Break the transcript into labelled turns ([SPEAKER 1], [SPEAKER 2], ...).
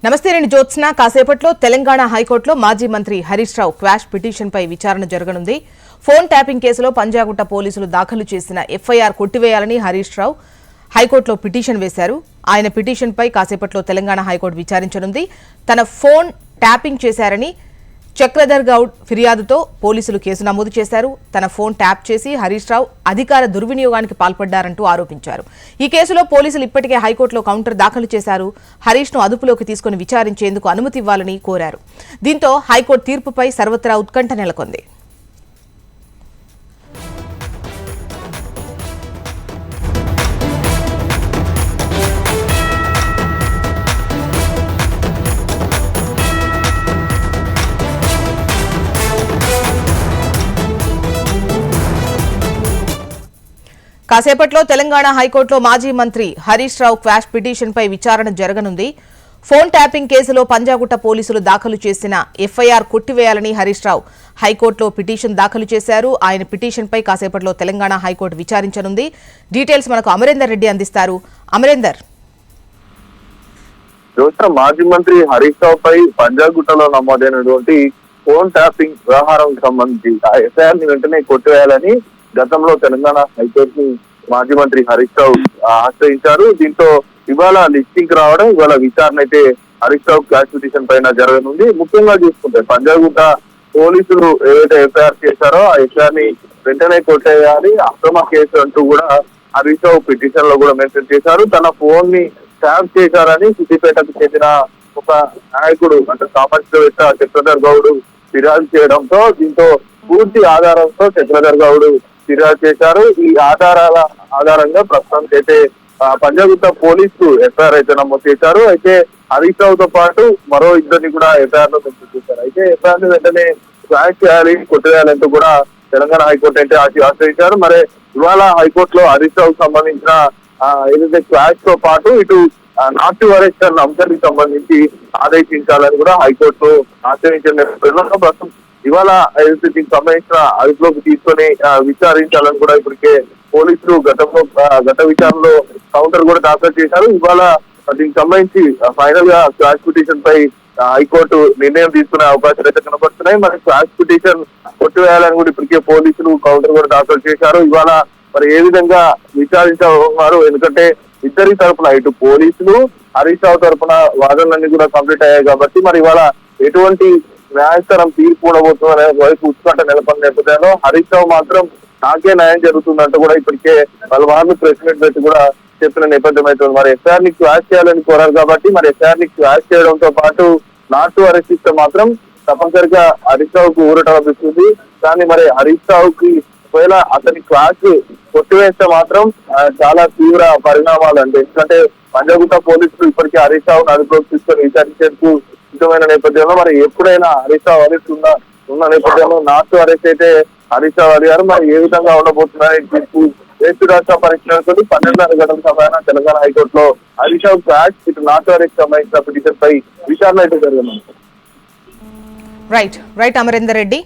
[SPEAKER 1] నమస్తే నేను జ్యోత్స్న. కాసేపట్లో తెలంగాణ హైకోర్టులో మాజీ మంత్రి హరీష్ రావు క్వాష్ పిటిషన్పై విచారణ జరగనుంది. ఫోన్ ట్యాపింగ్ కేసులో పంజాగుట్ట పోలీసులు దాఖలు చేసిన ఎఫ్ఐఆర్ కొట్టివేయాలని హరీష్ రావు హైకోర్టులో పిటిషన్ వేశారు. ఆయన పిటిషన్పై కాసేపట్లో తెలంగాణ హైకోర్టు విచారించనుంది. తన ఫోన్ ట్యాపింగ్ చేశారని చక్రధర్ గౌడ్ ఫిర్యాదుతో పోలీసులు కేసు నమోదు చేశారు. తన ఫోన్ ట్యాప్ చేసి హరీష్ రావు అధికార దుర్వినియోగానికి పాల్పడ్డారంటూ ఆరోపించారు. ఈ కేసులో పోలీసులు ఇప్పటికే హైకోర్టులో కౌంటర్ దాఖలు చేశారు. హరీష్ ను అదుపులోకి తీసుకుని విచారించేందుకు అనుమతి ఇవ్వాలని కోరారు. దీంతో హైకోర్టు తీర్పుపై సర్వత్రా ఉత్కంఠ నెలకొంది. కాసేపట్లో తెలంగాణ హైకోర్టులో మాజీ మంత్రి హరీష్ రావు క్వాష్ పిటిషన్పై విచారణ జరగనుంది. ఫోన్ ట్యాపింగ్ కేసులో పంజాగుట్ట పోలీసులు దాఖలు చేసిన ఎఫ్ఐఆర్ కొట్టివేయాలని హరీష్ రావు హైకోర్టులో పిటిషన్ దాఖలు చేశారు. ఆయన పిటిషన్పై కాసేపట్లో తెలంగాణ హైకోర్టు విచారించనుంది. డీటెయిల్స్ మనకు అమరేందర్ రెడ్డి అందిస్తారు. అమరేందర్,
[SPEAKER 2] మాజీ మంత్రి హరీష్ రావు పై పంజాగుట్టలో నమోదైనటువంటి ఫోన్ ట్యాపింగ్ వ్యవహారం సంబంధించి ఆ ఎఫ్ఐఆర్ ని వెంటనే కొట్టివేయాలని గతంలో తెలంగాణ హైకోర్టు మాజీ మంత్రి హరీష్ రావు ఆశ్రయించారు. దీంతో ఇవాళ లిస్టింగ్ రావడం, ఇవాళ విచారణ అయితే హరీష్ రావు క్వాష్ పిటిషన్ పైన జరగనుంది. ముఖ్యంగా చూసుకుంటే పంజాగుట్ట పోలీసులు ఏదైతే ఎఫ్ఐఆర్ చేశారో ఆ ఎఫ్ఐఆర్ ని వెంటనే కొట్టేయాలి, అక్రమ కేసు అంటూ కూడా హరీష్ రావు పిటిషన్ లో కూడా మెన్షన్ చేశారు. తన ఫోన్ ని ట్యాప్ చేశారని సిద్దిపేటకు చెందిన ఒక నాయకుడు అంటే సామాజికవేత్త చక్రధర్ గౌడ్ ఫిర్యాదు చేయడంతో దీంతో పూర్తి ఆధారంతో చక్రధర్ గౌడ్ ఫిర్యాదు చేశారు. ఈ ఆధారంగా ప్రస్తుతానికి అయితే పంజాగుట్ట పోలీసులు ఎఫ్ఐఆర్ అయితే నమోదు చేశారు. అయితే హరీష్ రావుతో పాటు మరో ఇద్దరిని కూడా ఎఫ్ఐఆర్ లో నమోదు చేశారు. అయితే ఎఫ్ఐఆర్ ని వెంటనే క్వాష్ చేయాలి, కొట్టివేయాలంటూ కూడా తెలంగాణ హైకోర్టు అయితే ఆశ్రయించారు. మరి ఇవాళ హైకోర్టులో హరీష్ రావుకు సంబంధించిన ఏదైతే క్వాష్ తో పాటు ఇటు నాట్ టు అరెస్ట్ అన్న అంశానికి సంబంధించి ఆదేశించాలని కూడా హైకోర్టు ఆశ్రయించిన నేపథ్యంలో ప్రస్తుతం ఇవాళ దీనికి సంబంధించిన అదుపులోకి తీసుకొని విచారించాలని కూడా ఇప్పటికే పోలీసులు గత విచారణలో కౌంటర్ కూడా దాఖలు చేశారు. ఇవాళ దీనికి సంబంధించి ఫైనల్ గా క్వాష్ పిటిషన్ పై హైకోర్టు నిర్ణయం తీసుకునే అవకాశాలు అయితే కనబడుతున్నాయి. మరి క్వాష్ పిటిషన్ కొట్టివేయాలని కూడా ఇప్పటికే పోలీసులు కౌంటర్ కూడా దాఖలు చేశారు. ఇవాళ మరి ఏ విధంగా విచారించారు, ఎందుకంటే ఇద్దరి తరఫున ఇటు పోలీసులు హరీష్ రావు తరఫున వాదనలన్నీ కూడా కంప్లీట్ అయ్యాయి కాబట్టి మరి ఇవాళ ఎటువంటి న్యాయస్థానం తీర్పు ఉండబోతుందనే వైపు ఉత్కంఠ నెలకొన్న నేపథ్యంలో హరీష్ రావు మాత్రం నాకే న్యాయం జరుగుతుందంటూ కూడా ఇప్పటికే పలుమార్లు ప్రెస్ మీట్ పెట్టి కూడా చెప్పిన నేపథ్యం అవుతుంది. మరి ఎఫ్ఐఆర్ ని క్వాష్ చేయాలని కోరారు కాబట్టి మరి ఎఫ్ఐఆర్ ని క్వాష్ చేయడంతో పాటు నాట్ టు అరెస్ట్ ఇస్తే మాత్రం తప్పనిసరిగా హరీష్ రావుకు ఊరట లభిస్తుంది. కానీ మరి హరీష్ రావుకి ఒకవేళ అతని క్వాష్ కొట్టివేస్తే మాత్రం చాలా తీవ్ర పరిణామాలు అంటే ఎందుకంటే పంజాగుట్ట పోలీసులు ఇప్పటికే హరీష్ రావును అదుపులోకి తీసుకొని విచారించేందుకు సిద్ధమైన నేపథ్యంలో మరి ఎప్పుడైనా హరీష్ రావు అరెస్ట్ ఉన్న నేపథ్యంలో నాట్ టు అరెస్ట్ అయితే హరీష్ రావు అడిగారు. మరి ఏ విధంగా ఉండబోతున్నారని తీర్పు ఏపీ రాష్ట్ర పరిశీలనతో 12:30 గంటల సమయాన తెలంగాణ హైకోర్టులో హరీష్ రావు క్వాష్ ఇటు నాట్ టు అరెస్ట్ సంబంధించిన పిటిషన్ పై విచారణ అయితే జరిగింది.
[SPEAKER 1] రైట్ అమరేందర్ రెడ్డి.